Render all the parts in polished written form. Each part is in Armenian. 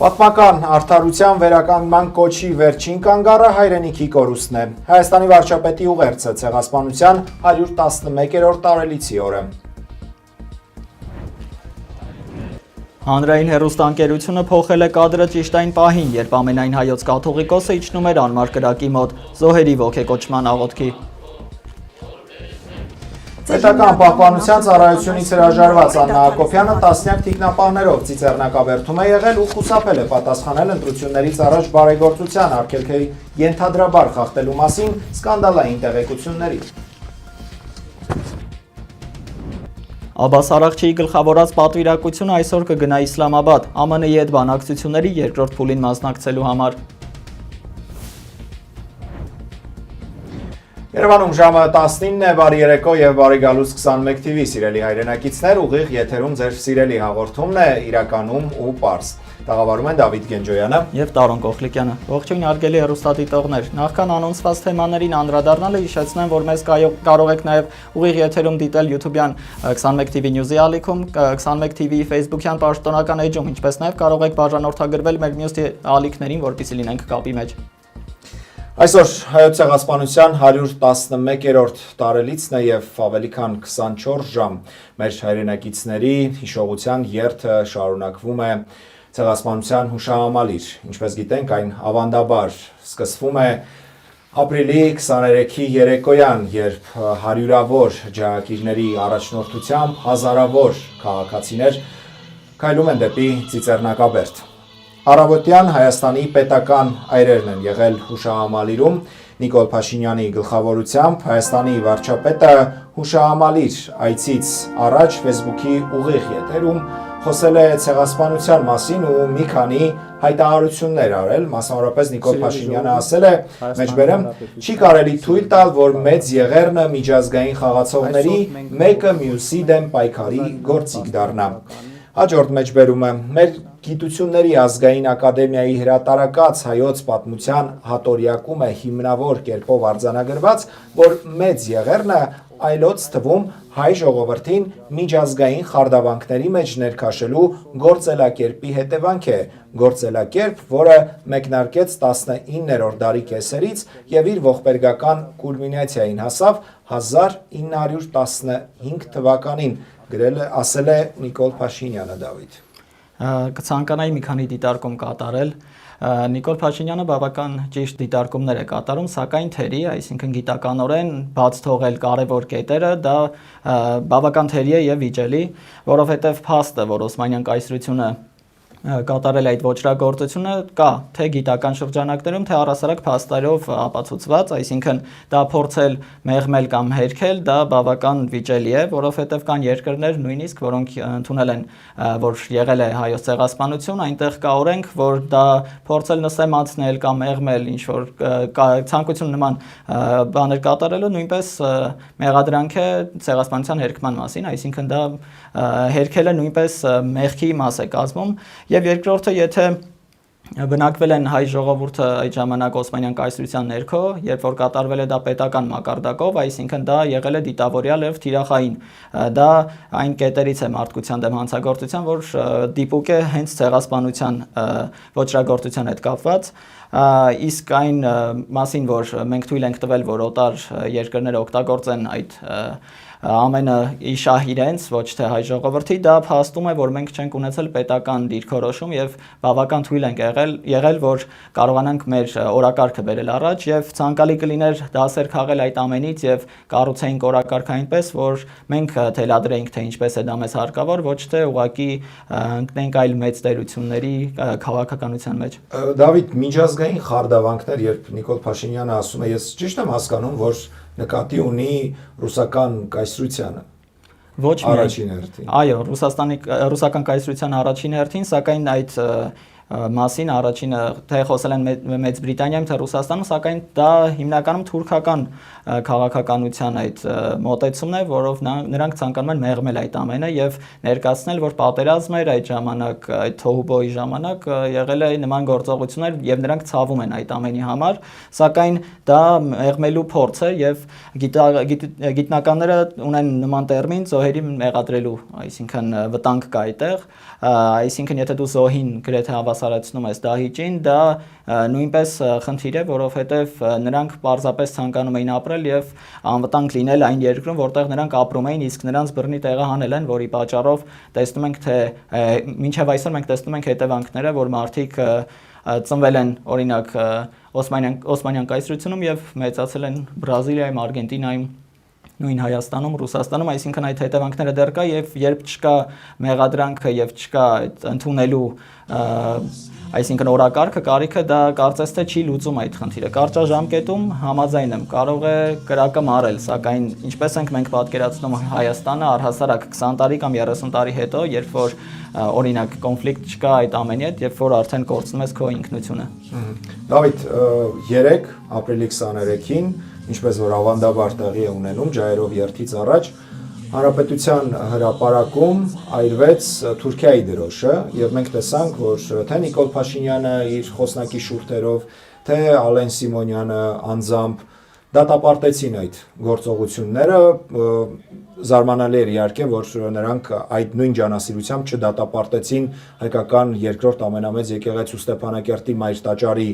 Պատմական արդարության վերականգնման կոչի վերջին կանգառը հայրենիքի կորուստն է։ Հայաստանի վարչապետի ուղերձը ցեղասպանության 111-րդ տարելիցի օրը։ Հանրային հեռուստաընկերությունը փոխել է կադրը ճիշտ այն պահին, երբ ամենայն հայոց կաթողիկոսը իջնում էր անմար կրակի մոտ զոհերի ոգեկոչման աղոթքի։ Պետական պահպանության ծառայությունից հրաժարված Աննա Հակոբյանը տասնյակ թիկնապահներով ծիծեռնակաբերդում է եղել ու խուսափել է պատասխանել ընտրություններից առաջ բարեգործության արգելքերի ենթադրաբար խախտելու մասին սկանդալային տեղեկությունների։ Աբբաս Արաղչիի գլխավորած պատվիրակությունը այսօր կգնա Իսլամաբադ, ԱՄՆ-ի հետ բանակցությունների երկրորդ փուլին մասնակցելու համար։ Երևանում ժամը 19-ն է, բարի երեկո եւ բարի գալուց 21 TV սիրելի հայրենակիցներ, ուղիղ եթերում ձեր սիրելի հաղորդումն է իրականում ու պարզ։ Տաղավարում են Դավիթ Գենջոյանը եւ Տարոն Կողլիկյանը։ Ողջույն հարգելի հեռուստադիտողներ։ Նախքան անոնսված թեմաներին անդրադառնալը հիշեցնեմ, որ մեզ կարող եք նաեւ ուղիղ եթերում դիտել YouTube-յան 21 TV News-ի ալիքում, 21 TV-ի Facebook-յան պաշտոնական էջում, ինչպես նաեւ կարող եք բաժանորդագրվել մեր մյուս ալիքներին, որպեսզի լինենք կապի մեջ։ Այսօր հայոց ցեղասպանության 111-րդ տարելիցն է եւ ավելի քան 24 ժամ մեր հայրենակիցների հիշողության երթը շարունակվում է ցեղասպանության հուշահամալիր։ Ինչպես գիտենք, այն ավանդաբար սկսվում է ապրիլի 23-ի երեկոյան, երբ հարյուրավոր ջահակիրների առաջնորդությամբ հազարավոր քաղաքացիներ քայլում են դեպի Ծիծեռնակաբերդ։ Առավոտյան Հայաստանի պետական այրերն են եղել հուշահամալիրում, Նիկոլ Փաշինյանի գլխավորությամբ Հայաստանի վարչապետը հուշահամալիր այցից առաջ Facebook-ի ուղիղ եթերում խոսել է ցեղասպանության մասին ու մի քանի հայտարարություններ արել, մասնավորապես Նիկոլ Փաշինյանը ասել է, մեջբերեմ, չի կարելի թույլ տալ, որ մեծ եղերնը միջազգային խաղացողների մեկը մյուսի դեմ պայքարի գործիք դառնա։ Հաջորդ մեջբերումը մեր գիտությունների ազգային ակադեմիայի հրատարակած հայոց պատմության հատորյակում է հիմնավոր կերպով արձանագրված, որ մեծ եղերնը այլոց թվում հայ ժողովրդին միջազգային խարդավանքների մեջ ներքաշելու գործելակերպի հետևանք է, գործելակերպ, որը մեկնարկեց 19-րդ դարի կեսերից եւ իր ողբերգական կուլմինացիային հասավ 1915 թվականին, ասել է Նիկոլ Փաշինյանը Դավիթ։ Կցանկանայի մի քանի դիտարկում կատարել։ Նիկոլ Փաշինյանը բավական ճիշտ դիտարկումներ է կատարում, սակայն թերի, այսինքն գիտականորեն բաց թողել կարևոր կետերը, դա բավական թերի է եւ վիճելի, որովհետեւ փաստը, որ Օսմանյան կայսրությունը կատարել այդ ոչրագործությունը կա թե գիտական շրջանակներում, թե առասարակ փաստերով ապացուցված, այսինքն դա փորձել մեղմել կամ հերքել, դա բավական վիճելի է, որովհետև կան երկրներ նույնիսկ, որոնք ընդունել են, որ եղել է հայոց ցեղասպանություն, այնտեղ կա օրենք, որ դա փորձել նսեմացնել կամ մեղմել ինչ որ ցանկություն նման բաներ կատարելը նույնպես մեղադրանք է ցեղասպանության հերքման մասին, այսինքն դա հերքելը նույնպես մեղքի մաս է կազմում։ Եվ երկրորդը, եթե բնակվել են հայ ժողովուրդը այդ ժամանակ Օսմանյան կայսրության ներքո, երբ որ կատարվել է դա պետական մակարդակով, այսինքն դա եղել է դիտավորյալ եւ թիրախային։ Դա այն կետերից է մարդկության դեմ հանցագործության, որ դիպուկ է հենց ցեղասպանության ոչրագործության հետ կապված։ Իսկ այն մասին, որ մենք թույլ ենք տվել, որ օտար երկրները օգտագործեն այդ ամենը իշահ իրենց, ոչ թե հայ ժողովրդի, դա փաստում է, որ մենք չենք ունեցել պետական դիրքորոշում եւ բավական թույլ ենք եղել, որ կարողանանք մեր օրակարգը բերել առաջ եւ ցանկալի կլիներ դասեր քաղել այդ ամենից եւ կառուցեինք օրակարգը այնպես, որ մենք թելադրեինք, թե ինչպես է դա մեզ հարկավոր, ոչ թե ուղղակի ընկնենք այլ մեծ տերությունների քաղաքականության մեջ։ Դավիթ, միջազգային խարդավանքներ, երբ Նիկոլ Փաշինյանը ասում է, ես ճիշտ եմ հասկանում, որ նկատի ունի ռուսական կայսրությանը։ Ոչ առաջին հերթին։ Այո, ռուսական կայսրության առաջին հերթին, սակայն այդ մասին առաջինը թե խոսել են Մեծ Բրիտանիայում, թե Ռուսաստանում, սակայն դա հիմնականում թուրքական քաղաքականության այդ մոտեցումն է, որով նրանք ցանկանում են մեղմել այդ ամենը եւ ներկայացնել, որ պատերազմը այդ ժամանակ, այդ թոհուբոյի ժամանակ եղել է նման գործողություններ եւ նրանք ցավում են այդ ամենի համար, սակայն դա մեղմելու փորձ է եւ գիտնականները ունեն նման տերմին զոհերի մեղադրելու, այսինքն վտանգ կա այդտեղ, այսինքն եթե դու զոհին գրեթե հավասարեցնում ես դահիճին, դա նույնպես խնդիր է, որովհետև նրանք պարզապես ցանկանում էին ապրել եւ անվտանգ լինել այն երկրում, որտեղ նրանք ապրում էին, իսկ նրանց բռնի տեղը հանել են, որի պատճառով տեսնում ենք, թե մինչև այսօր մենք տեսնում ենք հետևանքները, որ մարդիկ ծնվել են օրինակ Օսմանյան կայսրությունում եւ մեծացել են Բրազիլիայում, Արգենտինայում, նույն Հայաստանում, Ռուսաստանում, այսինքն այդ հետևանքները դեռ կա եւ երբ չկա մեղադրանքը եւ չկա այդ ընդունելու այսինքն օրակարգը, կարիքը դա կարծես թե չի լուծում այդ խնդիրը։ Կարճաժամկետում համաձայն եմ, կարող է կրակը մարել, սակայն ինչպես ենք մենք պատկերացնում Հայաստանը առհասարակ 20 տարի կամ 30 տարի հետո, երբ որ օրինակ կոնֆլիկտ չկա այդ ամենի հետ, երբ որ արդեն կորցնում ես քո ինքնությունը։ Դավիթ, 3 ապրիլի 23-ին, ինչպես որ ավանդաբար տեղի է ունենում ջայերով երթից առաջ, Հանրապետության հրապարակում այրվեց Թուրքիայի դրոշը եւ մենք տեսանք, որ թե Նիկոլ Փաշինյանը իր խոսնակի շուրթերով, թե Ալեն Սիմոնյանը անձամբ դատապարտեցին այդ գործողությունները, զարմանալի էր իհարկե, որ նրանք այդ նույն ջանասիրությամբ չդատապարտեցին հայկական երկրորդ ամենամեծ եկեղեցու Ստեփանակերտի մայր տաճարի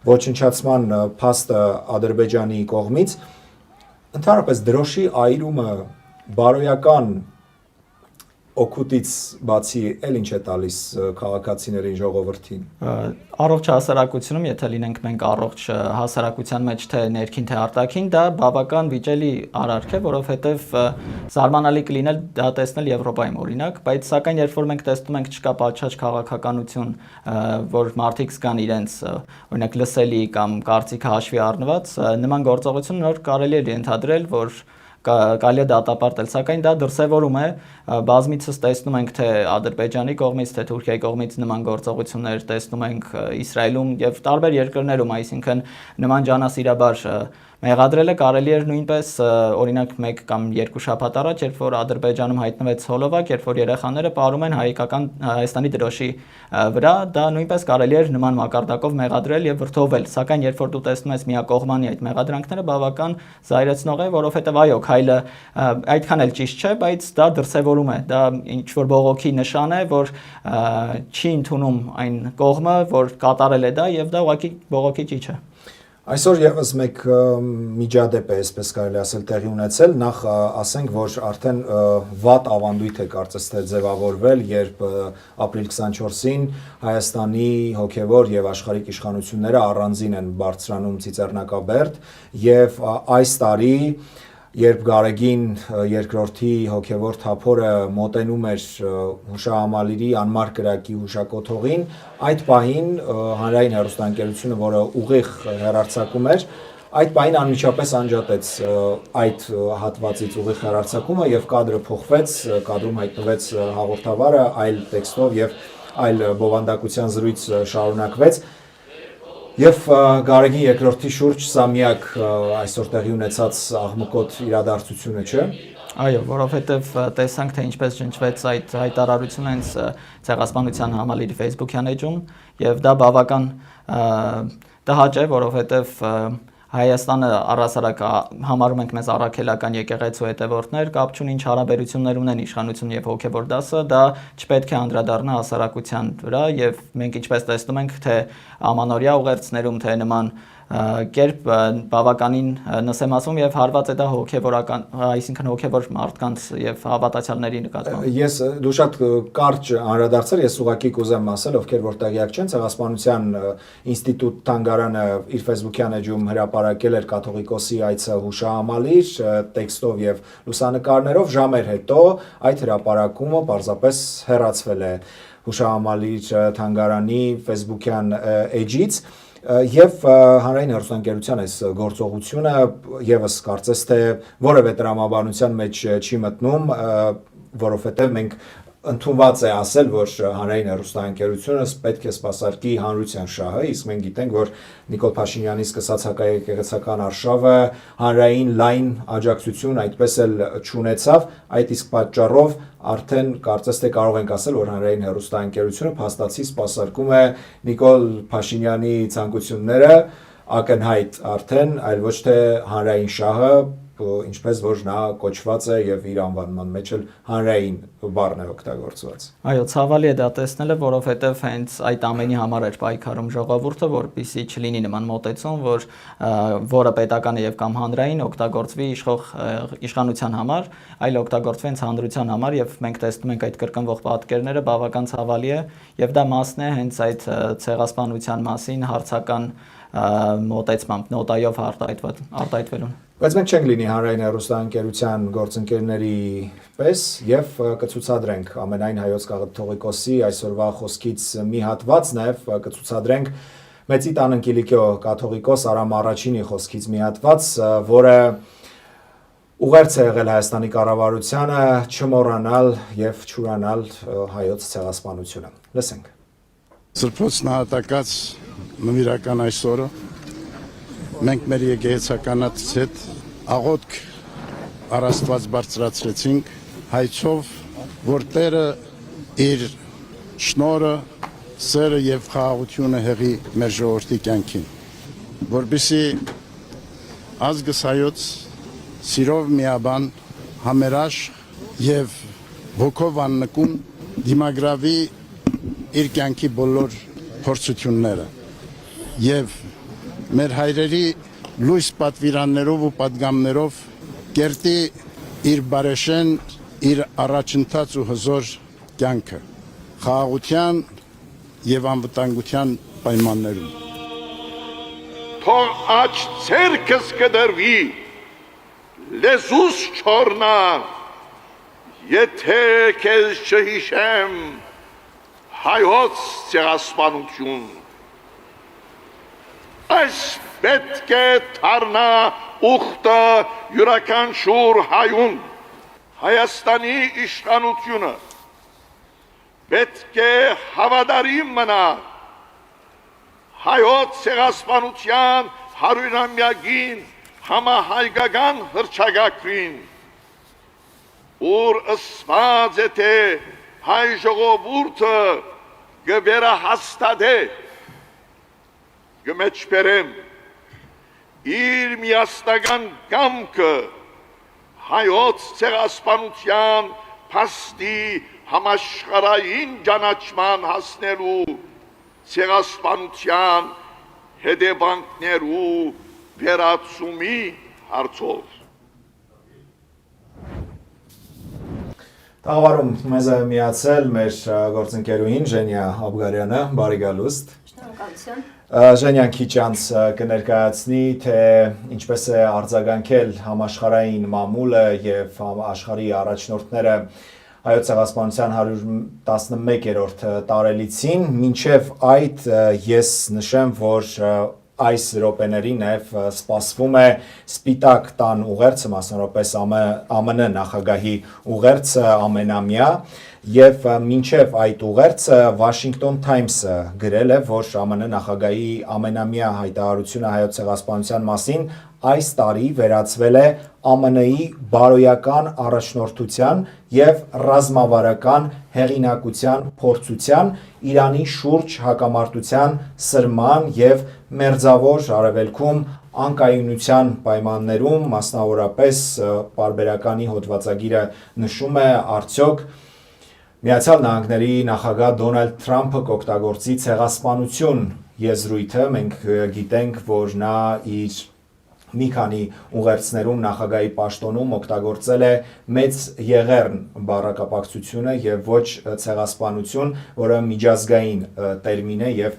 ոչնչացման փաստը Ադրբեջանի կողմից։ Ընդհանրապես դրոշի այրումը բարոյական օգուտից բացի էլ ինչ է տալիս քաղաքացիներին, ժողովրդին։ Առողջ հասարակությունում, եթե լինենք մենք առողջ հասարակության մեջ թե ներքին թե արտաքին, դա բավական վիճելի արարք է, որովհետև զարմանալի կլինել դա տեսնել Եվրոպայում օրինակ, բայց սակայն երբ որ մենք տեսնում ենք չկա պատշաճ քաղաքականություն, որ մարդիկ զգան իրենց օրինակ լսելի կամ կարծիքը հաշվի առնված, նման գործողություն նոր կարելի է ենթադրել, որ կարելի է դատապարտել, սակայն դա դրսևորում է, բազմիցս տեսնում ենք թե Ադրբեջանի կողմից, թե Թուրքիայի կողմից նման գործողություններ տեսնում ենք Իսրայելում եւ տարբեր երկրներում, այսինքն նման ջանասիրաբար մեղադրելը կարելի էր նույնպես օրինակ 1 կամ 2 շաբաթ առաջ, երբ որ Ադրբեջանում հայտնվեց հոլովակ, երբ որ երեխաները պարում են Հայաստանի դրոշի վրա, դա նույնպես կարելի էր նման մակարդակով մեղադրել եւ վրդովել, սակայն երբ որ դու տեսնում ես միակողմանի այդ մեղադրանքները, բավական զայրացնող է, որովհետեւ այո, քայլը այդքան էլ ճիշտ չէ, բայց դա դրսևորում է, դա ինչ որ բողոքի նշան է, որ չի ընդունում այն կողմը, որ կատարել է դա եւ դա ուղղակի բողոքի ճիչ է։ Այսօր եւս մեկ միջադեպ է, այսպես կարելի ասել, տեղի ունեցել, նախ ասենք, որ արդեն վատ ավանդույթ է կարծես թե ձևավորվել, երբ ապրիլ 24-ին Հայաստանի հոգևոր եւ աշխարհիկ իշխանությունները առանձին են բարձրանում Ծիծեռնակաբերդ եւ այս տարի երբ Գարեգին երկրորդի հոգևոր թափորը մոտենում էր հուշահամալիրի անմար կրակի հուշակոթողին, այդ պահին հանրային հեռուստաընկերությունը, որը ուղիղ հեռարձակում էր, այդ պահին անմիջապես անջատեց այդ հատվածից ուղիղ հեռարձակումը եւ կադրը փոխվեց, կադրում հայտնվեց հաղորդավարը այլ տեքստով եւ այլ բովանդակության զրույց շարունակվեց։ Եվ Գարեգին երկրորդի շուրջ սա միակ այսօր տեղի ունեցած աղմկոտ իրադարձությունը չէ։ Այո, որովհետև տեսանք, թե ինչպես ջնջվեց այդ հայտարարությունը հենց ցեղասպանության համալիրի Facebook-յան էջում, եւ դա բավական տհաճ է, որովհետև Հայաստանը առհասարակ համարում ենք մեզ առաքելական եկեղեցու հետևորդներ, կապ չունի ինչ հարաբերություններ ունեն իշխանություն եւ հոգեվոր դասը, դա չպետք է անդրադառնա հասարակության վրա եւ մենք ինչպես տեսնում ենք, թե ամանորյա ուղերձներում, թե նման կերպ բավականին նսեմացում եւ հարված է դա հոգեվորական, այսինքն հոգեվոր մարդկանց եւ հավատացյալների նկատմամբ։ Ես դու շատ կարճ անդրադարձար, ես ուղղակի կուզեմ ասել, ովքեր որ տեղյակ չեն, Ցեղասպանության ինստիտուտ թանգարանը իր Facebook-յան էջում հրապարակել էր կաթողիկոսի այցը հուշահամալիր տեքստով եւ լուսանկարներով, ժամեր հետո այդ հրապարակումը պարզապես հեռացվել է հուշահամալիր թանգարանի Facebook-յան էջից։ Եվ հանրային հեռուստաընկերության այս գործողությունը եւս կարծես թե որևէ տրամաբանության մեջ չի մտնում, որովհետեւ մենք ընդունված է ասել, որ հանրային հեռուստաընկերությունը պետք է սպասարկի հանրության շահը, իսկ մենք գիտենք, որ Նիկոլ Փաշինյանի սկսած հակաեկեղեցական արշավը հանրային լայն աջակցություն այդպես էլ չունեցավ, այդ իսկ պատճառով արդեն կարծես թե կարող ենք ասել, որ հանրային հեռուստաընկերությունը փաստացի սպասարկում է Նիկոլ Փաշինյանի ցանկությունները ակնհայտ արդեն, այլ ոչ թե հանրային շահը ինչպես որ նա կոչված է եւ իր անվանման մեջ էլ հանրային բառն է օգտագործված։ Այո, ցավալի է դա տեսնելը, որովհետև հենց այդ ամենի համար էր պայքարում ժողովուրդը, որպեսզի չլինի նման մոտեցում, որը պետական է եւ կամ հանրային օգտագործվի իշխանության համար, այլ օգտագործվի հենց հանրության համար եւ մենք տեսնում ենք այդ կրկնվող պատկերները, բավական ցավալի է եւ դա մասն է հենց այդ ցեղասպանության մասին հարցական մոտեցմամբ նոտայով արտահայտվելուն։ Բայց մենք չենք լինի հանրային հեռուստաընկերության գործընկերների պես եւ կցուցադրենք ամենայն հայոց կաթողիկոսի այսօրվա խոսքից մի հատված, նաեւ կցուցադրենք Մեծի տան Կիլիկիո կաթողիկոս Արամ Առաջինի խոսքից մի հատված, որը ուղերձ է եղել Հայաստանի կառավարությանը չմոռանալ եւ չուրանալ հայոց ցեղասպանությունը։ Լսենք։ Սրբոց նահատակած նվիրական այսօրը մենք մեր եկեղեցականից հետ աղոթք առաստված բարձրացրեցինք հայցով, որ Տերը իր շնորհը, սերը եւ խաղաղությունը հեղի մեր ժողովրդի կյանքին, որպեսզի ազգս հայոց սիրով միաբան համերաշխ եւ ոգով աննկուն դիմագրավի իր կյանքի բոլոր փորձությունները եւ մեր հայրերի լույս պատվիրաններով ու պատգամներով կերտի իր բարեշեն, իր առաջընթաց ու հզոր կյանքը խաղաղության եւ անվտանգության պայմաններում։ Թող աջ ցերկս կդրվի, լեզուս չորնա, եթե քեզ չհիշեմ հայոց ցեղասպանություն։ Այս պետք է թարնա ուխտը յուրաքանչյուր հայուն, Հայաստանի իշխանությունը պետք է հավատարիմ մնա հայոց ցեղասպանության 100-ամյակին համահայկական հռչակագրին, ուր ըսված է թե հայ ժողովուրդը կվերահաստատե գմեջբերեմ իր միասնական կամքը հայոց ցեղասպանության փաստի համաշխարհային ճանաչման հասնելու ցեղասպանության հետևանքներու վերացումի հարցով։ Տաղավարում մեզ է միացել մեր գործընկերուհին Ժենիա Աբգարյանը, բարի գալուստ։ Շնորհակալություն։ Ժենյան քիչ անց կներկայացնի, թե ինչպես է արձագանքել համաշխարհային մամուլը եւ աշխարհի առաջնորդները հայոց ցեղասպանության 111-րդ տարելիցին, մինչև այդ ես նշեմ, որ այս րոպեներին նաև սպասվում է Սպիտակ տան ուղերձը, մասնավորապես ԱՄՆ նախագահի ուղերձը ամենամյա, եւ մինչև այդ ուղերձը Washington Times-ը գրել է, որ ԱՄՆ նախագահի ամենամյա հայտարարությունը հայոց ցեղասպանության մասին այս տարի վերածվել է ԱՄՆ-ի բարոյական առաջնորդության եւ ռազմավարական հեղինակության փորձության Իրանի շուրջ հակամարտության սրման եւ մերձավոր արևելքում անկայունության պայմաններում, մասնավորապես պարբերականի հոդվածագիրը նշում է արդյոք Միացյալ Նահանգների նախագահ Դոնալդ Թրամփը կօգտագործի ցեղասպանություն եզրույթը, մենք գիտենք, որ նա իր մի քանի ուղերձներում նախագահի պաշտոնում օգտագործել է մեծ եղեռն բառակապակցությունը եւ ոչ ցեղասպանություն, որը միջազգային տերմին է եւ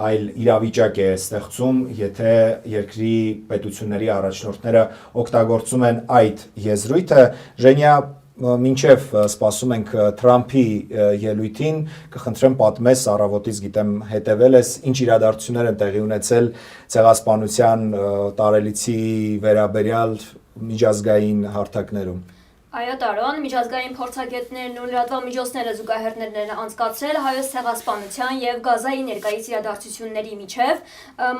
այլ իրավիճակ է ստեղծում, եթե երկրի պետությունների առաջնորդները օգտագործում են այդ եզրույթը։ Ժենիա, մինչև սպասում ենք Թրամփի ելույթին, կխնդրեմ պատմես առավոտից գիտեմ հետևել ես, ինչ իրադարձություններ են տեղի ունեցել ցեղասպանության տարելիցի վերաբերյալ միջազգային հարթակներում։ Այո, Տարոն, միջազգային փորձագետներն ու լրատվամիջոցները զուգահեռներն են անցկացրել հայոց ցեղասպանության եւ Գազայի ներկայիս իրադարձությունների միջև,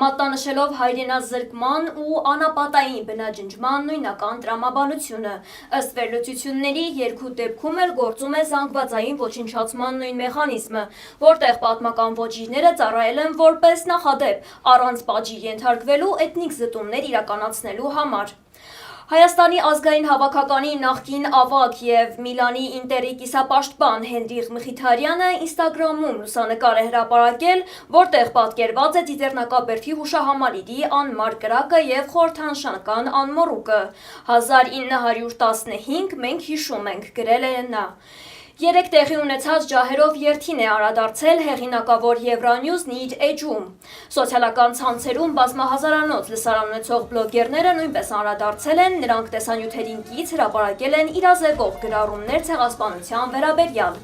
մատնանշելով հայրենազրկման ու անապատային բնաջնջման նույնական տրամաբանությունը։ Ըստ վերլուծությունների, երկու դեպքում էլ գործում է զանգվածային ոչնչացման նույն մեխանիզմը, որտեղ պատմական ոճիրները ծառայել են որպես նախադեպ, առանց պատժի ենթարկվելու էթնիկ զտումներ իրականացնելու համար։ Հայաստանի ազգային հավաքականի նախկին ավագ եւ Միլանի Ինտերի կիսապաշտպան Հենրիխ Մխիթարյանը Instagram-ում լուսանկար է հրապարակել, որտեղ պատկերված է Ծիծեռնակաբերդի հուշահամալիրի անմար կրակը եւ խորհրդանշական անմոռուկը։ 1915 մենք հիշում ենք, գրել է նա։ Երեք տեղի ունեցած ջահերով երթին է անդրադարձել հեղինակավոր Евronewс Նիր էջում։ Սոցիալական ցանցերում բազմահազարանոց լսարան ունեցող բլոգերները նույնպես անդրադարձել են, նրանք տեսանյութերին կից հրապարակել են իրազեկող գրառումներ ցեղասպանության վերաբերյալ։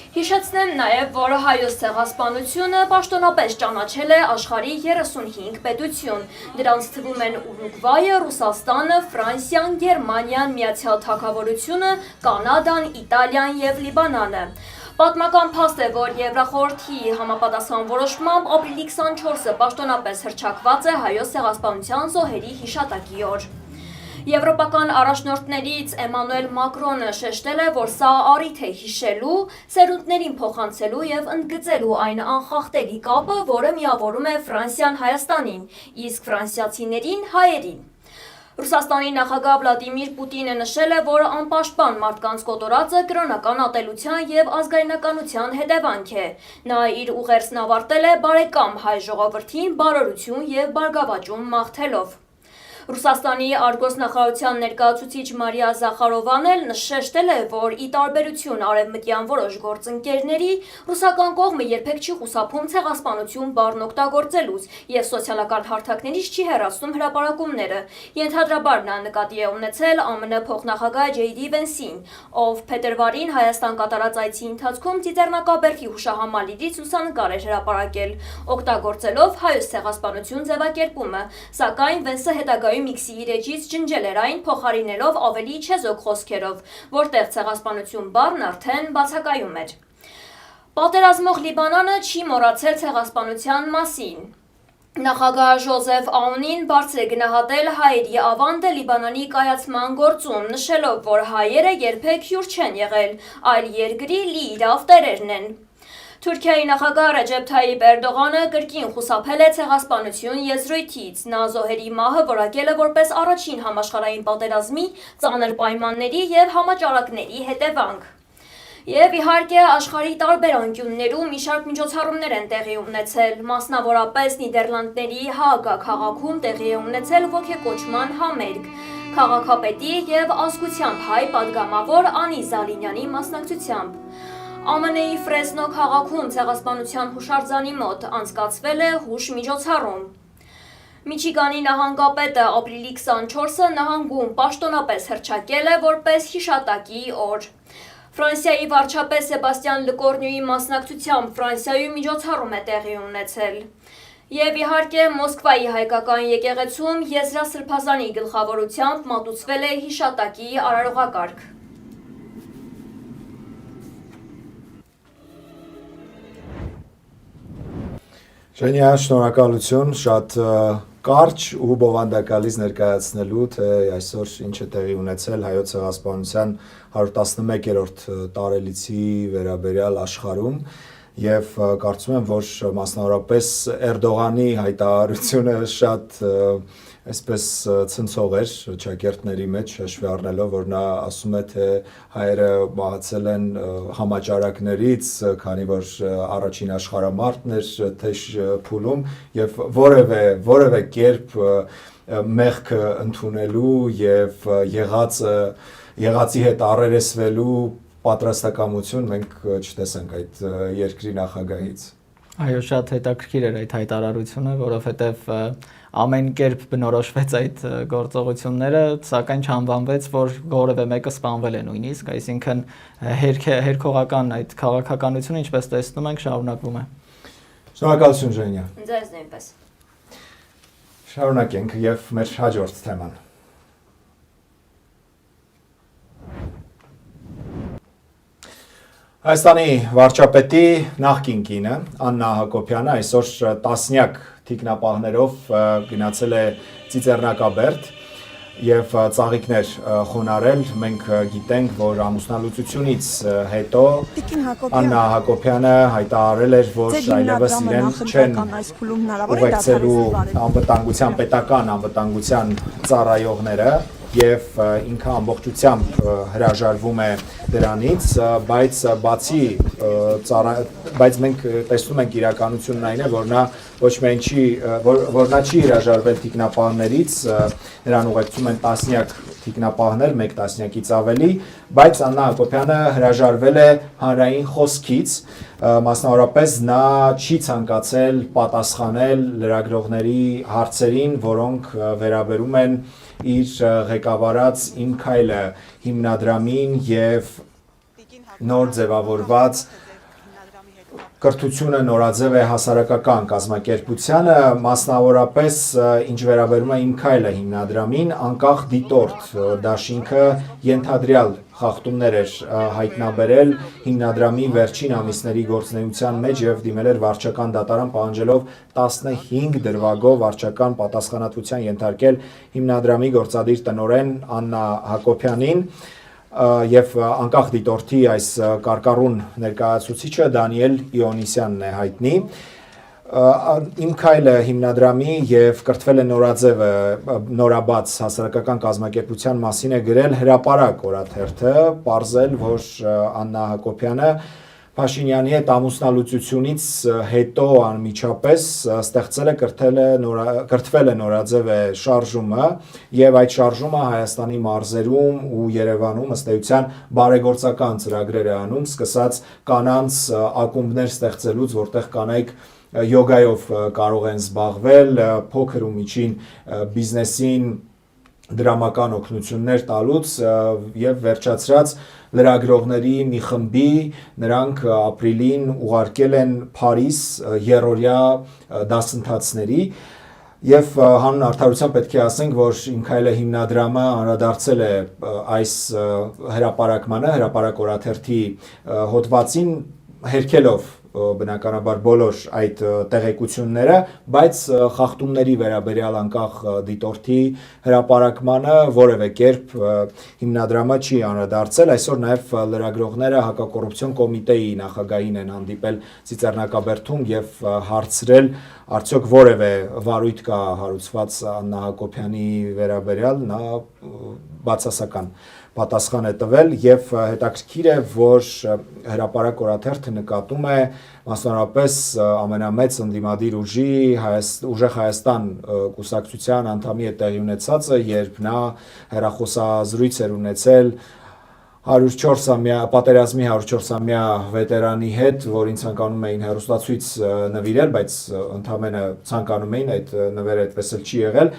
Հիշեցնեմ նաև, որ հայոց ցեղասպանությունը պաշտոնապես ճանաչել է աշխարհի 35 պետություն։ Դրանց թվում են Ուրուգվայը, Ռուսաստանը, Ֆրանսիան, Գերմանիան, Միացյալ Թագավորությունը, Կանադան, Իտալիան եւ Լիբանանը։ Պատմական փաստ է, որ Եվրախորհրդի համապատասխան որոշմամբ ապրիլի 24-ը պաշտոնապես հռչակված է հայոց ցեղասպանության զոհերի հիշատակի օր։ Եվրոպական առաջնորդներից Էմանուել Մակրոնը շեշտել է, որ սա առիթ է հիշելու, սերունդներին փոխանցելու եւ ընդգծելու այն անխախտելի կապը, որը միավորում է Ֆրանսիան Հայաստանին, իսկ ֆրանսիացիներին հայերին։ Ռուսաստանի նախագահ Վլադիմիր Պուտինը նշել է, որ անպաշտպան մարդկանց կոտորածը կրոնական ատելության եւ ազգայնականության հետևանք է։ Նա իր ուղերձն ավարտել է բարեկամ հայ ժողովրդին բարօրություն եւ բարգավաճում մաղթելով։ Ռուսաստանի արգոսնախարարության ներկայացուցիչ Մարիա Զախարովան էլ շեշտել է, որ ի տարբերություն արևմտյան որոշ գործընկերների, ռուսական կողմը երբեք չի խուսափում ցեղասպանություն բառն օգտագործելուց եւ սոցիալական հարթակներից չի հեռացնում հրապարակումները։ Ենթադրաբար նա նկատի է ունեցել ԱՄՆ փոխնախագահ Ջեյ Դի Վենսին, ով փետրվարին Հայաստան կատարած այցի ընթացքում Ծիծեռնակաբերդի հուշահամալիրից լուսանկար էր հրապարակել, օգտագործելով հայոց ցեղասպանություն ձևակերպումը, սակայն Վենսը հետագայում միքսի իր էջից ջնջել էր այն, փոխարինելով ավելի չեզոք խոսքերով, որտեղ ցեղասպանություն բառն արդեն բացակայում էր։ Պատերազմող Լիբանանը չի մոռացել ցեղասպանության մասին։ Նախագահ Ժոզեֆ Աունին բարձր է գնահատել հայերի ավանդը Լիբանանի կայացման գործում, նշելով, որ հայերը երբեք հյուր չեն եղել, այլ երկրի լիիրավ տերերն են։ Թուրքիայի նախագահ Ռեջեփ Թայիփ Էրդողանը կրկին խուսափել է ցեղասպանություն եզրույթից։ Նա զոհերի մահը որակել է որպես առաջին համաշխարհային պատերազմի ծանր պայմանների եւ համաճարակների հետևանք։ Եվ իհարկե աշխարհի տարբեր անկյուններում մի շարք միջոցառումներ են տեղի ունեցել, մասնավորապես Նիդերլանդների Հաագա քաղաքում տեղի է ունեցել ոգեկոչման համերգ, քաղաքապետի եւ ազգությամբ հայ падգամավոր Անի Զալինյանի մասնակցությամբ։ ԱՄՆ-ի Ֆրեսնո քաղաքում ցեղասպանության հուշարձանի մոտ անցկացվել է հուշ միջոցառում։ Միչիգանի նահանգապետը ապրիլի 24-ը նահանգում պաշտոնապես հռչակել է որպես հիշատակի օր։ Ֆրանսիայի վարչապետ Սեբաստիան Լկորնյուի մասնակցությամբ Ֆրանսիայում միջոցառում է տեղի ունեցել։ Եվ իհարկե Մոսկվայի հայկական եկեղեցում Եզրասրբազանի գլխավորությամբ մատուցվել է հիշատակի արարողակարգ։ Ժենիա, շնորհակալություն, շատ կարճ ու բովանդակալից ներկայացնելու, թե այսօր ինչ է տեղի ունեցել հայոց ցեղասպանության 111-րդ տարելիցի վերաբերյալ աշխարհում եւ կարծում եմ, որ մասնավորապես Էրդողանի հայտարարությունը շատ այսպես ցնցող էր ճակերտների մեջ, հաշվի առնելով, որ նա ասում է, թե հայերը մահացել են համաճարակներից, քանի որ առաջին աշխարհամարտն էր թեժ փուլում եւ որևէ կերպ մեղքը ընդունելու եւ եղածի հետ առերեսվելու պատրաստակամություն մենք չտեսանք այդ երկրի նախագահից։ Այո, շատ հետաքրքիր էր այդ հայտարարությունը, որովհետև ամեն կերպ բնորոշվեց այդ գործողությունները, սակայն չանվանվեց, որ որևէ մեկը սպանվել է նույնիսկ, այսինքն հերքողական այդ քաղաքականությունը, ինչպես տեսնում ենք, շարունակվում է։ Շնորհակալություն, Ժենիա։ Ձեզ նույնպես։ Շարունակենք եւ մեր հաջորդ թեման։ Հայաստանի վարչապետի նախկին կինը Աննա Հակոբյանը այսօր տասնյակ թիկնապահներով գնացել է Ծիծեռնակաբերդ եւ ծաղիկներ խոնարել։ Մենք գիտենք, որ ամուսնալուծությունից հետո Աննա Հակոբյանը հայտարարել էր, որ այլևս իրեն չեն ուղեկցելու պետական անվտանգության ծառայողները եւ ինքը ամբողջությամբ հրաժարվում է դրանից, բայց բացի բայց մենք տեսնում ենք իրականությունն այն է, որ նա ոչ միայն չի հրաժարվել թիկնապահներից, նրան ուղեկցում են տասնյակ թիկնապահներ, մեկ տասնյակից ավելի, բայց Աննա Հակոբյանը հրաժարվել է հանրային խոսքից, մասնավորապես նա չի ցանկացել պատասխանել լրագրողների հարցերին, որոնք վերաբերում են իր ղեկավարած «Իմ քայլը» հիմնադրամին եւ նոր ձևավորված կրթությունը նորաձև է հասարակական կազմակերպությանը, մասնավորապես ինչ վերաբերում է «Իմ քայլը» հիմնադրամին, անկախ դիտորդ դաշինքը ենթադրյալ խախտումներ էր հայտնաբերել հիմնադրամի վերջին ամիսների գործունեության մեջ եւ դիմել էր վարչական դատարան պահանջելով 15 դրվագով վարչական պատասխանատվության ենթարկել հիմնադրամի գործադիր տնօրեն Աննա Հակոբյանին եւ անկախ դիտորդի այս կարկառուն ներկայացուցիչը Դանիել Իոնիսյանն է հայտնի Իմ քայլը հիմնադրամի եւ կրթվել է նորաձևը նորաբաց հասարակական կազմակերպության մասին է գրել հրապարակ օրաթերթը պարզել որ Աննա Հակոբյանը Փաշինյանի հետ ամուսնալուծությունից հետո անմիջապես ստեղծել է կրթվել է նորաձև է շարժումը եւ այդ շարժումը Հայաստանի մարզերում ու Երևանում ըստ էության բարեգործական ծրագրեր է անում սկսած կանանց ակումբներ ստեղծելուց որտեղ կանայք յոգայով կարող են զբաղվել փոքր ու միջին բիզնեսին դրամական օգնություններ տալուց եւ վերջացրած լրագրողների մի խմբի նրանք ապրիլին ուղարկել են Փարիզ երրորդյա դասընթացների եւ հանուն արդարության պետք է ասենք որ Իմ քայլը հիմնադրամը անդրադարձել է այս հրապարակմանը հրապարակ օրաթերթի հոդվածին հերքելով բնականաբար բոլոր այդ տեղեկությունները, բայց խախտումների վերաբերյալ անկախ դիտորդի հրապարակմանը որևէ կերպ հիմնադրամը չի անդրադարձել, այսօր նաև լրագրողները հակակոռուպցիոն կոմիտեի նախագահին են հանդիպել Ծիծեռնակաբերդում եւ հարցրել արդյոք որևէ վարույթ կա հարուցված Աննա Հակոբյանի վերաբերյալ, նա բացասական պատասխան է տվել եւ հետաքրքիր է որ հրապարակ օրաթերթը նկատում է մասնավորապես ամենամեծ ընդդիմադիր ուժեղ Հայաստան կուսակցության անդամի հետ տեղի ունեցածը երբ նա հեռախոսազրույց էր ունեցել 104-ամյա պատերազմի 104-ամյա վետերանի հետ, որին ցանկանում էին հեռուստացույց նվիրել, բայց ընդհանրապես ցանկանում էին այդ նվերը այդպես էլ չի եղել,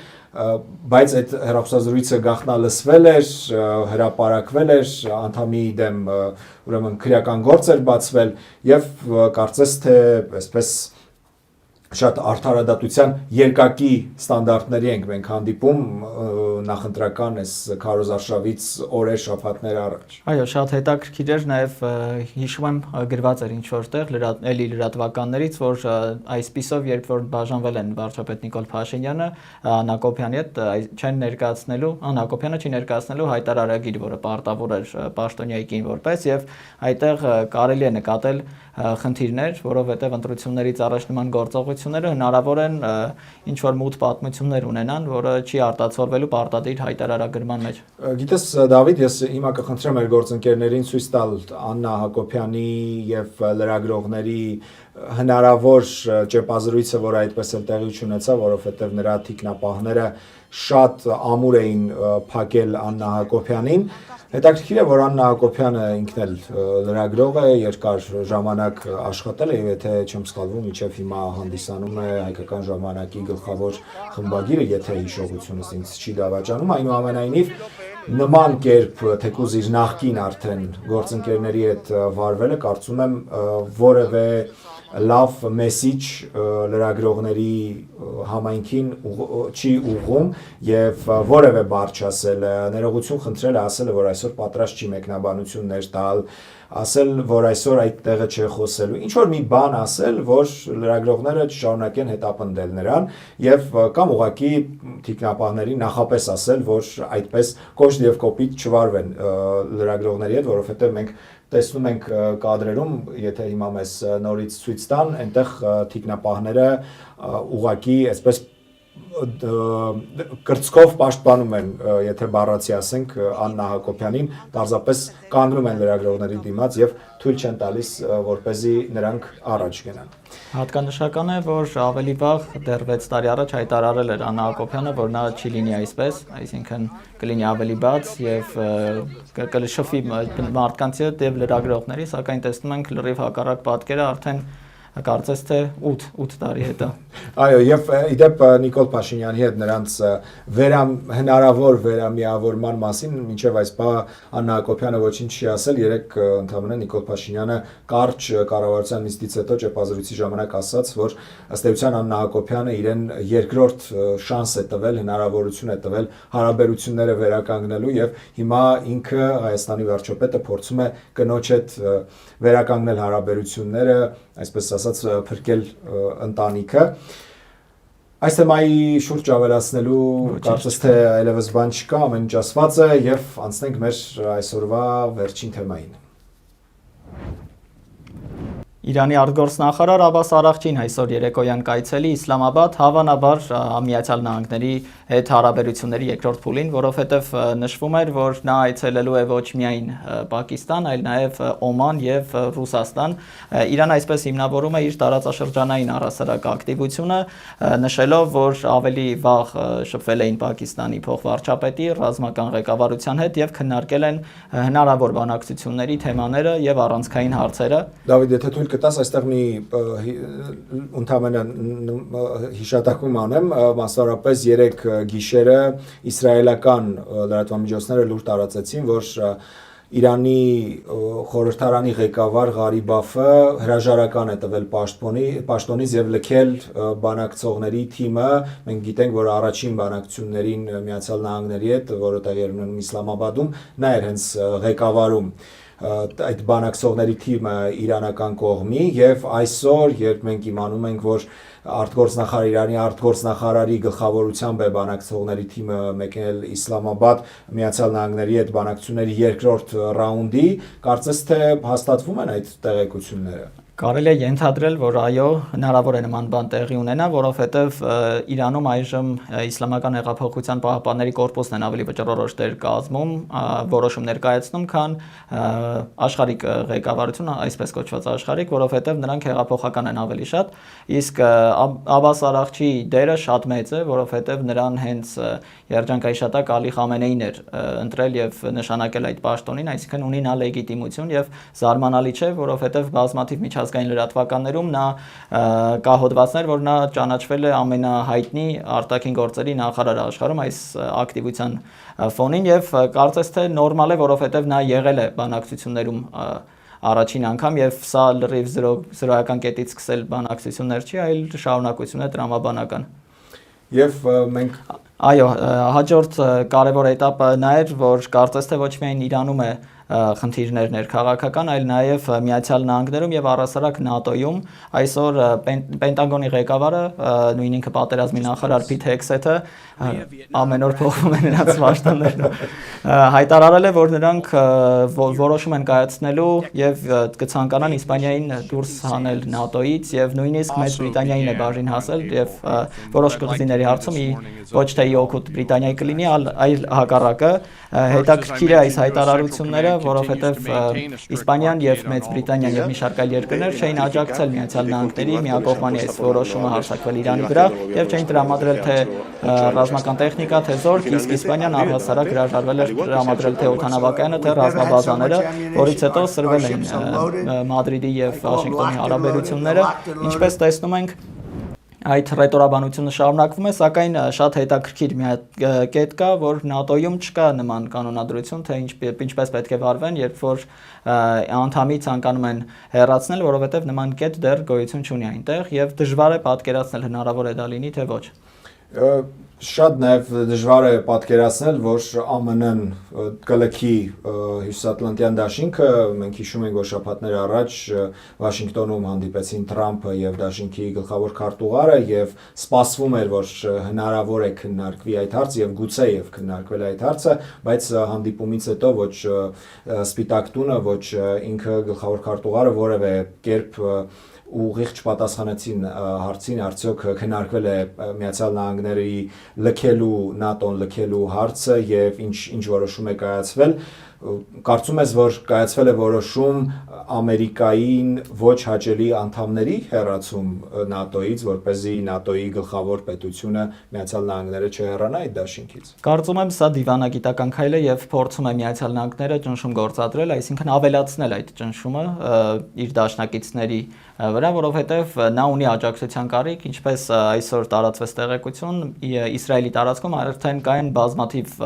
բայց այդ հեռախոսազրույցը գաղտնալսվել էր, հրապարակվել էր, անդամի դեմ ուրեմն քրեական գործ էր բացվել եւ կարծես թե այսպես շատ արդարադատության երկակի ստանդարտների ենք մենք հանդիպում նախընտրական այս քարոզարշավից օրեր շաբաթներ առաջ։ Այո, շատ հետաքրքիր էր նաև հիշում եմ գրված էր ինչ որտեղ էլի լրատվականներից որ այսպիսով երբ որ բաժանվել են վարչապետ Նիկոլ Փաշինյանը Աննա Հակոբյանի հետ չեն ներկայացնելու Աննա Հակոբյանը չի ներկայացնելու հայտարարագիր որը պարտավոր էր պաշտոնյայի կին որպես եւ այդտեղ կարելի է նկատել խնդիրներ, որովհետև ընտրություններից առաջ նման գործողությունները հնարավոր են ինչ որ մութ պատմություններ ունենան, որը չի արտացոլվելու պարտադիր հայտարարագրման մեջ։ Գիտես Դավիթ, ես հիմա կխնդրեմ մեր գործընկերներին ցույց տալ Աննա Հակոբյանի եւ լրագրողների հնարավոր ճեպազրույցը, որը այդպես էլ տեղի ունեցավ, որովհետև նրա թիկնապահները շատ ամուր էին փակել Աննա Հակոբյանին։ Հետաքրքիր է, որ Աննա Հակոբյանը ինքն էլ լրագրող է, երկար ժամանակ աշխատել է եւ եթե չեմ սխալվում, մինչեւ հիմա հանդիսանում է Հայկական ժամանակի գլխավոր խմբագիրը, եթե հիշողությունս ինձ չի դավաճանում, այնուամենայնիվ նման կերպ թեկուզ իր նախկին արդեն գործընկերների հետ վարվելը կարծում եմ որևէ լավ մեսիջ լրագրողների համայնքին չի ուղղում եւ որևէ բառ չասել ներողություն խնդրել ասել որ այսօր պատրաստ չի մեկնաբանություններ տալ ասել որ այսօր այդ տեղը չի խոսելու ինչ որ մի բան ասել որ լրագրողները չշարունակեն հետապնդել նրան եւ կամ ուղղակի թիկնապահներին նախապես ասել որ այդպես կոշտ եւ կոպիտ չվարվեն լրագրողների հետ որովհետեւ մենք տեսնում ենք կադրերում, եթե հիմա մեզ նորից ցույց տան, այնտեղ թիկնապահները ուղակի այսպես կրծքով պաշտպանում են, եթե բառացի ասենք Աննա Հակոբյանին, պարզապես կանգնում են լրագրողների դիմաց եւ թույլ չեն տալիս, որպեսզի նրանք առաջ գնան։ Հատկանշական է, որ ավելի վաղ դեռ 6 տարի առաջ հայտարարել էր Աննա Հակոբյանը, որ նա չի լինի այսպես, այսինքն կլինի ավելի բաց եւ կլշփվի մարդկանց եւ լրագրողների, սակայն տեսնում ենք լրիվ հակառակ պատկերը արդեն կարծես թե 8 տարի հետո։ Այո, եւ իդեպ Նիկոլ Փաշինյանի հետ նրանց հնարավոր վերամիավորման մասին մինչեւ այս բանը Աննա Հակոբյանը ոչինչ չի ասել, երեք ընդհանրապես Նիկոլ Փաշինյանը կարճ կառավարության նիստից հետո ճեպազրույցի ժամանակ ասաց, որ ըստ էության Աննա Հակոբյանը իրեն երկրորդ շանս է տվել, հնարավորություն է տվել հարաբերությունները վերականգնելու եւ հիմա ինքը Հայաստանի վարչապետը փորձում է կնոջ հետ վերականգնել հարաբերությունները, այսպես ասած փրկել ընտանիքը։ Այս թեմայի շուրջ ավելացնելու կարծես թե այլևս բան չկա, ամեն ինչ ասված է եւ անցնենք մեր այսօրվա վերջին թեմային։ Իրանի արտգործնախարար Աբբաս Արաղչին այսօր երեկոյան կայցելի Իսլամաբադ, հավանաբար Միացյալ Նահանգների հետ հարաբերությունների երկրորդ փուլին, որովհետև նշվում էր, որ նա այցելելու է ոչ միայն Պակիստան, այլ նաև Օման եւ Ռուսաստան։ Իրանը այսպես հիմնավորում է իր տարածաշրջանային առասարակ ակտիվությունը, նշելով, որ ավելի վաղ շփվել էին Պակիստանի փոխվարչապետի, ռազմական ղեկավարության հետ եւ քննարկել են հնարավոր բանակցությունների թեմաները եւ առանցքային հարցերը։ Դավիթ, եթե թույլ կտաս, այստեղ մի ընդհանրապես հիշատակում անեմ, մասնավորապես 3 գիշերը իսրայելական լրատվամիջոցները լուր տարածեցին, որ Իրանի խորհրդարանի ղեկավար Ղարիբաֆը հրաժարական է տվել պաշտոնից եւ լքել բանակցողների թիմը։ Մենք գիտենք, որ առաջին բանակցություններին Միացյալ Նահանգների հետ, որը տեղի էր ունենում Իսլամաբադում, նա էր հենց ղեկավարում այդ բանակցողների թիմը իրանական կողմի եւ այսօր, երբ մենք իմանում ենք, որ Իրանի արտգործնախարարի գլխավորությամբ է բանակցողների թիմը մեկնել Իսլամաբադ Միացյալ Նահանգների հետ բանակցությունների երկրորդ ռաունդի, կարծես թե հաստատվում են այդ տեղեկությունները։ Կարելի է ենթադրել, որ այո, հնարավոր է նման բան տեղի ունենա, որովհետև Իրանում այժմ Իսլամական հեղափոխության պահապանների կորպուսն են ավելի վճռորոշ դեր կազմում, որոշումներ կայացնում, քան աշխարհիկ ղեկավարությունը, այսպես կոչված աշխարհիկ, որովհետև նրանք հեղափոխական են ավելի շատ, իսկ Աբբաս Արաղչի դերը շատ մեծ է, որովհետև նրան հենց երջանկայի շատակ Ալի Խամենեին էր ընտրել եւ նշանակել այդ պաշտոնին, այսինքն ունի նա լեգիտիմություն եւ զարմանալի չէ, որովհետև բազմաթիվ միջազգային լրատվականներում նա կա հոդվածներ, որ նա ճանաչվել է ամենահայտնի արտաքին գործերի նախարարը աշխարհում այս ակտիվության ֆոնին եւ կարծես թե նորմալ է, որովհետեւ նա եղել է բանակցություններում առաջին անգամ եւ սա լրիվ զրոյական կետից սկսել բանակցություններ չի, այլ շարունակություն է տրամաբանական։ Եվ մենք այո, հաջորդ կարևոր էտապը նա էր, որ կարծես թե ոչ միայն Իրանում է խնդիրներ ներքաղաքական, այլ նաև Միացյալ Նահանգներում եւ առասարակ ՆԱՏՕ-ում այսօր Պենտագոնի ղեկավարը, նույն ինքը պատերազմի նախարար Փիթ Հեքսեթը ամեն օր փոխվում է նրանց պաշտոնները, հայտարարել է, որ նրանք որոշում են կայացնելու եւ կցանկանան Իսպանիային դուրս հանել ՆԱՏՕ-ից եւ նույնիսկ Մեծ Բրիտանիային է բաժին հասել եւ որոշ կղզիների հարցում ոչ թե օգուտ Բրիտանիայի կլինի, այլ հակառակը։ Հետաքրքիր է այս հայտարարությունները, որովհետև Իսպանիան եւ Մեծ Բրիտանիան եւ մի շարք այլ երկրներ չէին աջակցել Միացյալ Նահանգների միակողմանի այս որոշումը հարձակվել Իրանի վրա եւ չէին տրամադրել թե ռազմական տեխնիկա, թե զորք, իսկ Իսպանիան առհասարակ հրաժարվել էր տրամադրել թե օդանավակայանը, թե ռազմաբազաները, որից հետո սրվել են Մադրիդի եւ Վաշինգտոնի հարաբերությունները, ինչպես տեսնում ենք այդ ռետորաբանությունը շարունակվում է, սակայն շատ հետաքրքիր մի կետ կա, որ ՆԱՏՕ-ում չկա նման կանոնադրություն, թե ինչպես պետք է վարվեն, երբ որ անդամի ցանկանում են հեռացնել, որովհետև նման կետ դեռ գոյություն չունի այնտեղ եւ դժվար է պատկերացնել հնարավոր է դա լինի, թե ոչ։ Շատ նաև դժվար է պատկերացնել, որ ԱՄՆ-ն կլքի Հյուսիսատլանտյան դաշինքը, մենք հիշում ենք, որ շաբաթներ առաջ Վաշինգտոնում հանդիպեցին Թրամփը եւ դաշինքի գլխավոր քարտուղարը եւ սպասվում էր, որ հնարավոր է քննարկվի այդ հարցը եւ գուցե եւ քննարկվել այդ հարցը, բայց հանդիպումից հետո ոչ Սպիտակ տունը, ոչ ինքը գլխավոր քարտուղարը որևէ կերպ ուղիղ չպատասխանեցին հարցին, արդյոք քննարկվել է Միացյալ Նահանգների լքելու ՆԱՏՕ-ն լքելու հարցը եւ ինչ որոշում է կայացվել։ Կարծում ես, որ կայացվել է որոշում Ամերիկային ոչ հաճելի անդամների հեռացում ՆԱՏՕ-ից, որպեսզի ՆԱՏՕ-ի գլխավոր պետությունը Միացյալ Նահանգները չհեռանա այդ դաշինքից։ Կարծում եմ սա դիվանագիտական քայլ է եւ փորձում է Միացյալ Նահանգները ճնշում գործադրել, այսինքն ավելացնել այդ ճնշումը իր դաշնակիցների վրա, որովհետեւ նա ունի աջակցության կարիք, ինչպես այսօր տարածվեց տեղեկություն, Իսրայելի տարածքում արդեն կային բազմաթիվ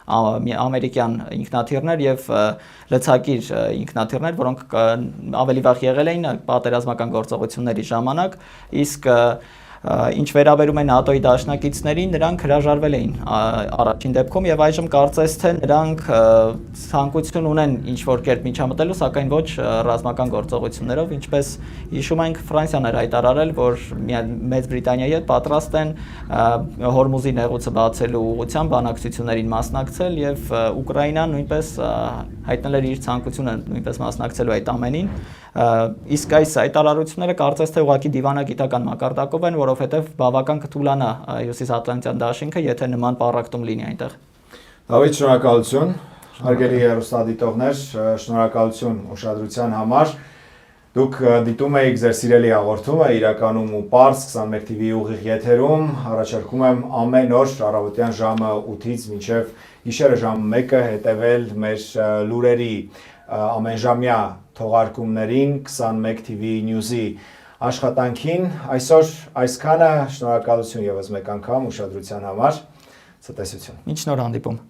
ամերիկյան ինքնաթիռներ եւ լցակիր ինքնաթիռներ, որոնք ավելի վաղ եղել էին պատերազմական գործողությունների ժամանակ, իսկ ինչ վերաբերում է ՆԱՏՕ-ի դաշնակիցներին, նրանք հրաժարվել էին առաջին դեպքում եւ այժմ կարծես թե նրանք ցանկություն ունեն ինչ որ կերպ միջամտելու, սակայն ոչ ռազմական գործողություններով, ինչպես հիշում ենք Ֆրանսիան էր հայտարարել, որ Մեծ Բրիտանիայի հետ պատրաստ են Հորմուզի նեղուցը բացելու ուղղությամբ բանակցություններին մասնակցել եւ Ուկրաինան նույնպես հայտնել էր իր ցանկությունը նույնպես մասնակցելու այդ ամենին, իսկ այս հայտարարությունները կարծես թե ուղղակի դիվանագիտական մակարդակով են, որովհետև բավական կթուլանա Հյուսիսատլանտյան դաշինքը, եթե նման պառակտում լինի այնտեղ։ Դավիթ, շնորհակալություն, հարգելի հեռուստադիտողներ, շնորհակալություն ուշադրության համար։ Դուք դիտում եք ձեր սիրելի հաղորդումը իրականում ու պարզ 21 TV ուղիղ եթերում, առաջարկում եմ ամեն օր առավոտյան ժամը 8-ից մինչև գիշերը ժամը 1-ը հետևել մեր լուրերի ամենժամյա թողարկումներին 21 TV News-ի աշխատանքին։ Այսօր այսքանը, շնորհակալություն եւս մեկ անգամ ուշադրության համար։ Ցտեսություն։ Ինչ նոր հանդիպում։